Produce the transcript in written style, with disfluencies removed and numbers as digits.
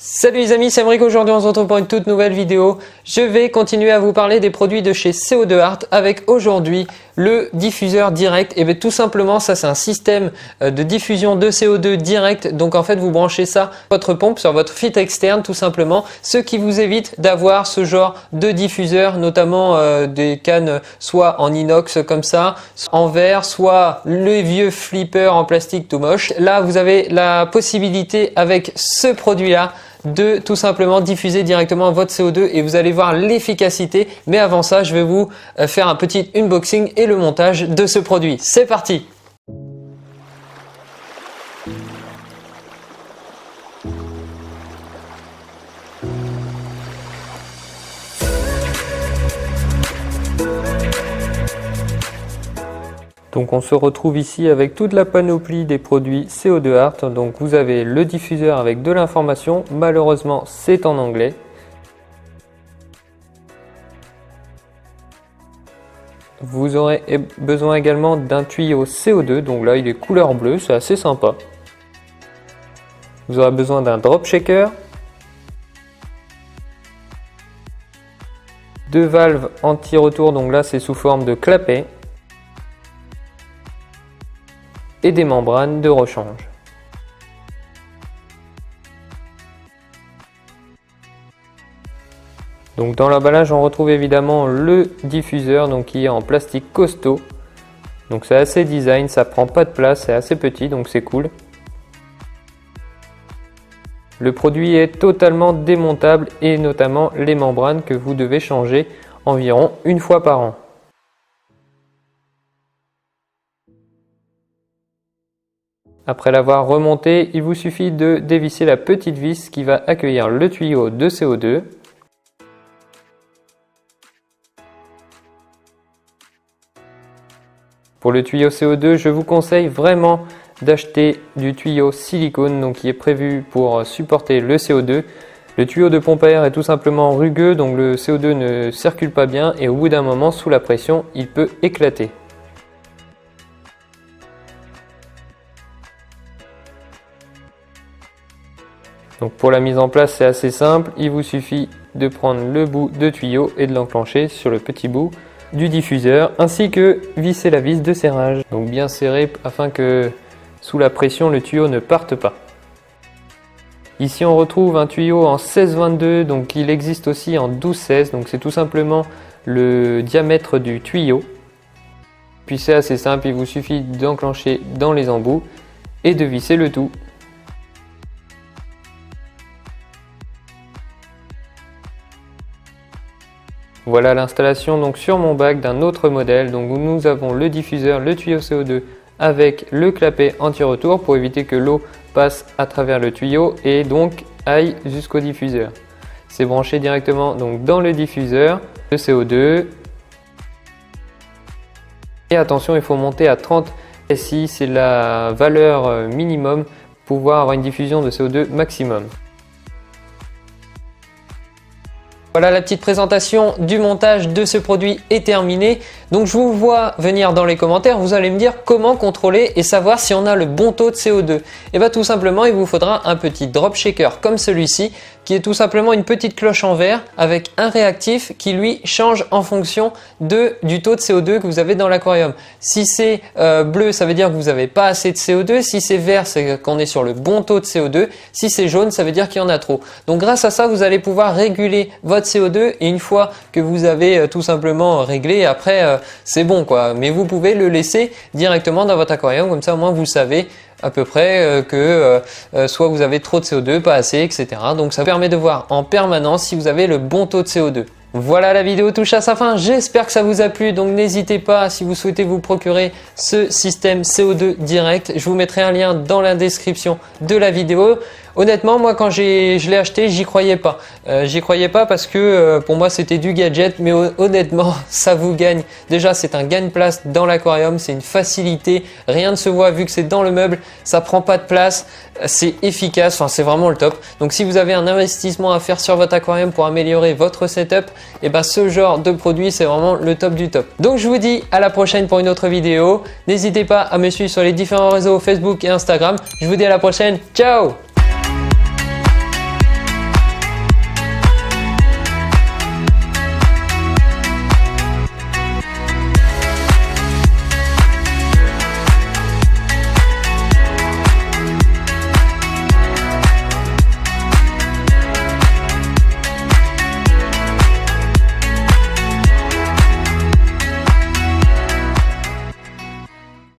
Salut les amis, c'est Emric. Aujourd'hui on se retrouve pour une toute nouvelle vidéo. Je vais continuer à vous parler des produits de chez CO2 Art avec aujourd'hui le diffuseur direct. Et bien tout simplement ça c'est un système de diffusion de CO2 direct. Donc en fait vous branchez ça votre pompe sur votre filtre externe tout simplement. Ce qui vous évite d'avoir ce genre de diffuseur, notamment des cannes soit en inox comme ça, en verre, soit le vieux flipper en plastique tout moche. Là vous avez la possibilité avec ce produit là de tout simplement diffuser directement votre CO2 et vous allez voir l'efficacité. Mais avant ça, je vais vous faire un petit unboxing et le montage de ce produit. C'est parti! Donc on se retrouve ici avec toute la panoplie des produits CO2 Art. Donc vous avez le diffuseur avec de l'information, malheureusement c'est en anglais. Vous aurez besoin également d'un tuyau CO2, donc là il est couleur bleue, c'est assez sympa. Vous aurez besoin d'un drop shaker, deux valves anti-retour, donc là c'est sous forme de clapet, et des membranes de rechange. Donc dans l'emballage on retrouve évidemment le diffuseur donc qui est en plastique costaud. Donc c'est assez design, ça prend pas de place, c'est assez petit donc c'est cool. Le produit est totalement démontable et notamment les membranes que vous devez changer environ une fois par an. Après l'avoir remonté, il vous suffit de dévisser la petite vis qui va accueillir le tuyau de CO2. Pour le tuyau CO2, je vous conseille vraiment d'acheter du tuyau silicone donc qui est prévu pour supporter le CO2. Le tuyau de pompe à air est tout simplement rugueux, donc le CO2 ne circule pas bien et au bout d'un moment, sous la pression, il peut éclater. Donc pour la mise en place, c'est assez simple. Il vous suffit de prendre le bout de tuyau et de l'enclencher sur le petit bout du diffuseur, ainsi que visser la vis de serrage. Donc bien serré afin que sous la pression, le tuyau ne parte pas. Ici, on retrouve un tuyau en 16-22, donc il existe aussi en 12-16. Donc c'est tout simplement le diamètre du tuyau. Puis c'est assez simple, il vous suffit d'enclencher dans les embouts et de visser le tout. Voilà l'installation donc sur mon bac d'un autre modèle. Donc nous avons le diffuseur, le tuyau CO2 avec le clapet anti-retour pour éviter que l'eau passe à travers le tuyau et donc aille jusqu'au diffuseur. C'est branché directement donc dans le diffuseur, le CO2. Et attention, il faut monter à 30 SI, c'est la valeur minimum pour pouvoir avoir une diffusion de CO2 maximum. Voilà, la petite présentation du montage de ce produit est terminée. Donc je vous vois venir dans les commentaires, vous allez me dire comment contrôler et savoir si on a le bon taux de CO2. Et bien tout simplement, il vous faudra un petit drop shaker comme celui-ci, qui est tout simplement une petite cloche en verre avec un réactif qui lui change en fonction du taux de CO2 que vous avez dans l'aquarium. Si c'est bleu, ça veut dire que vous n'avez pas assez de CO2. Si c'est vert, c'est qu'on est sur le bon taux de CO2. Si c'est jaune, ça veut dire qu'il y en a trop. Donc grâce à ça, vous allez pouvoir réguler votre CO2 et une fois que vous avez tout simplement réglé, après c'est bon quoi. Mais vous pouvez le laisser directement dans votre aquarium, comme ça au moins vous savez à peu près que soit vous avez trop de CO2, pas assez, etc. Donc ça permet de voir en permanence si vous avez le bon taux de CO2. Voilà, la vidéo touche à sa fin, j'espère que ça vous a plu, donc n'hésitez pas si vous souhaitez vous procurer ce système CO2 direct, je vous mettrai un lien dans la description de la vidéo. Honnêtement, moi quand je l'ai acheté, j'y croyais pas. J'y croyais pas parce que pour moi c'était du gadget, mais honnêtement ça vous gagne. Déjà c'est un gagne-place dans l'aquarium, c'est une facilité, rien ne se voit vu que c'est dans le meuble, ça prend pas de place, c'est efficace, enfin c'est vraiment le top. Donc si vous avez un investissement à faire sur votre aquarium pour améliorer votre setup, et ben ce genre de produit c'est vraiment le top du top. Donc je vous dis à la prochaine pour une autre vidéo. N'hésitez pas à me suivre sur les différents réseaux Facebook et Instagram. Je vous dis à la prochaine, ciao!